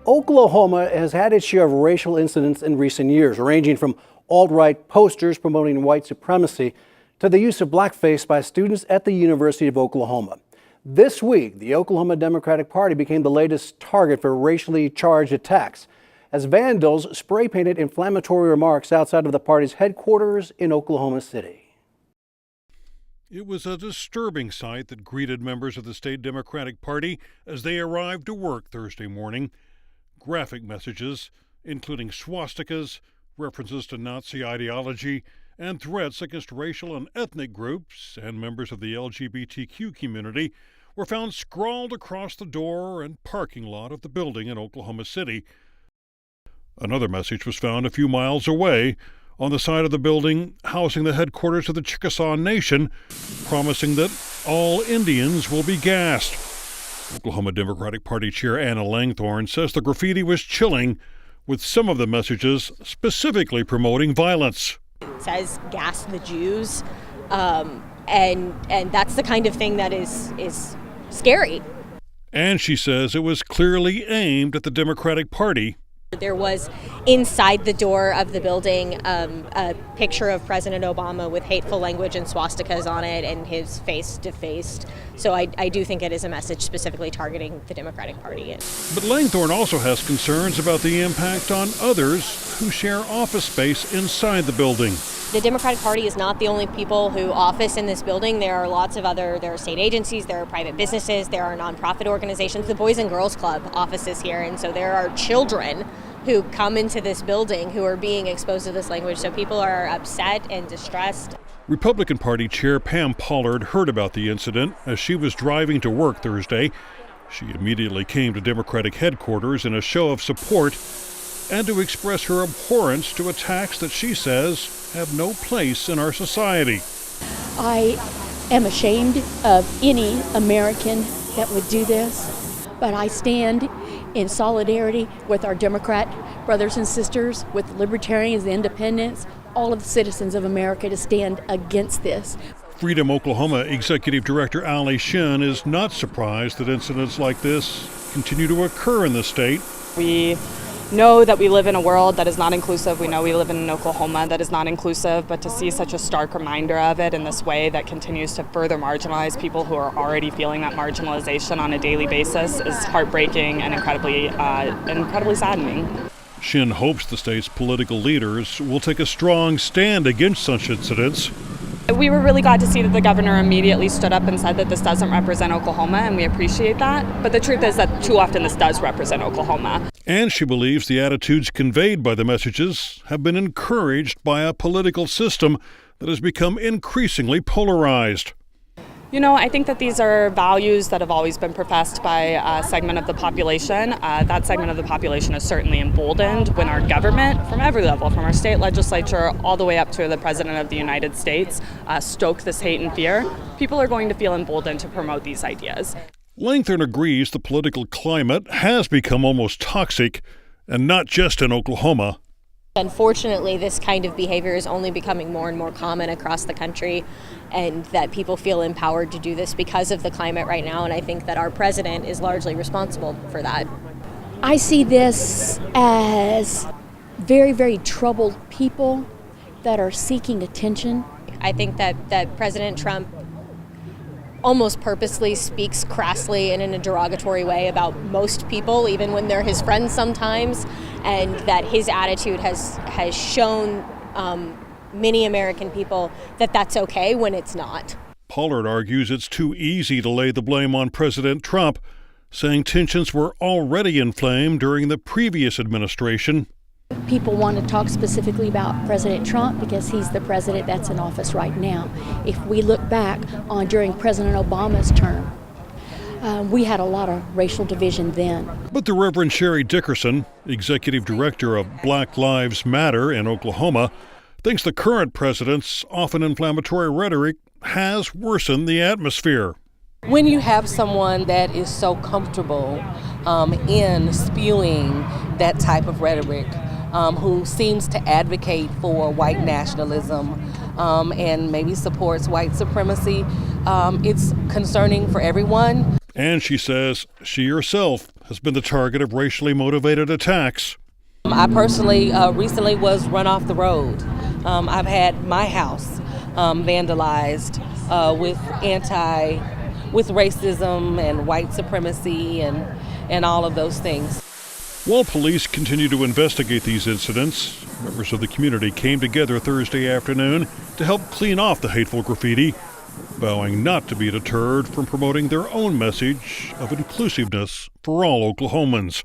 Oklahoma has had its share of racial incidents in recent years, ranging from alt-right posters promoting white supremacy to the use of blackface by students at the University of Oklahoma. This week, the Oklahoma Democratic Party became the latest target for racially charged attacks, as vandals spray-painted inflammatory remarks outside of the party's headquarters in Oklahoma City. It was a disturbing sight that greeted members of the state Democratic Party as they arrived to work Thursday morning. Graphic messages, including swastikas, references to Nazi ideology, and threats against racial and ethnic groups and members of the LGBTQ community, were found scrawled across the door and parking lot of the building in Oklahoma City. Another message was found a few miles away on the side of the building housing the headquarters of the Chickasaw Nation, promising that all Indians will be gassed. Oklahoma Democratic Party Chair Anna Langthorne says the graffiti was chilling, with some of the messages specifically promoting violence. It says "gas the Jews," and that's the kind of thing that is scary. And she says it was clearly aimed at the Democratic Party. There was inside the door of the building a picture of President Obama with hateful language and swastikas on it and his face defaced. So I do think it is a message specifically targeting the Democratic Party. But Langthorne also has concerns about the impact on others who share office space inside the building. The Democratic Party is not the only people who office in this building. There are lots of there are state agencies, there are private businesses, there are nonprofit organizations. The Boys and Girls Club offices here, and so there are children who come into this building who are being exposed to this language. So people are upset and distressed. Republican Party Chair Pam Pollard heard about the incident as she was driving to work Thursday. She immediately came to Democratic headquarters in a show of support and to express her abhorrence to attacks that she says have no place in our society. I am ashamed of any American that would do this, but I stand in solidarity with our Democrat brothers and sisters, with libertarians, the independents, all of the citizens of America to stand against this. Freedom Oklahoma Executive Director Ali Shin is not surprised that incidents like this continue to occur in the state. We know that we live in a world that is not inclusive. We know we live in an Oklahoma that is not inclusive, but to see such a stark reminder of it in this way that continues to further marginalize people who are already feeling that marginalization on a daily basis is heartbreaking and incredibly saddening. Shin hopes the state's political leaders will take a strong stand against such incidents. We were really glad to see that the governor immediately stood up and said that this doesn't represent Oklahoma, and we appreciate that. But the truth is that too often this does represent Oklahoma. And she believes the attitudes conveyed by the messages have been encouraged by a political system that has become increasingly polarized. You know, I think that these are values that have always been professed by a segment of the population. That segment of the population is certainly emboldened when our government, from every level, from our state legislature all the way up to the President of the United States, stoke this hate and fear. People are going to feel emboldened to promote these ideas. Langthorne agrees the political climate has become almost toxic, and not just in Oklahoma. Unfortunately, this kind of behavior is only becoming more and more common across the country, and that people feel empowered to do this because of the climate right now, and I think that our president is largely responsible for that. I see this as very, very troubled people that are seeking attention. I think that President Trump almost purposely speaks crassly and in a derogatory way about most people, even when they're his friends sometimes, and that his attitude has shown many American people that that's okay when it's not. Pollard argues it's too easy to lay the blame on President Trump, saying tensions were already inflamed during the previous administration. People want to talk specifically about President Trump because he's the president that's in office right now. If we look back on during President Obama's term, we had a lot of racial division then. But the Reverend Sherry Dickerson, executive director of Black Lives Matter in Oklahoma, thinks the current president's often inflammatory rhetoric has worsened the atmosphere. When you have someone that is so comfortable in spewing that type of rhetoric, who seems to advocate for white nationalism and maybe supports white supremacy, it's concerning for everyone. And she says she herself has been the target of racially motivated attacks. I personally recently was run off the road. I've had my house vandalized with racism and white supremacy and all of those things. While police continue to investigate these incidents, members of the community came together Thursday afternoon to help clean off the hateful graffiti, vowing not to be deterred from promoting their own message of inclusiveness for all Oklahomans.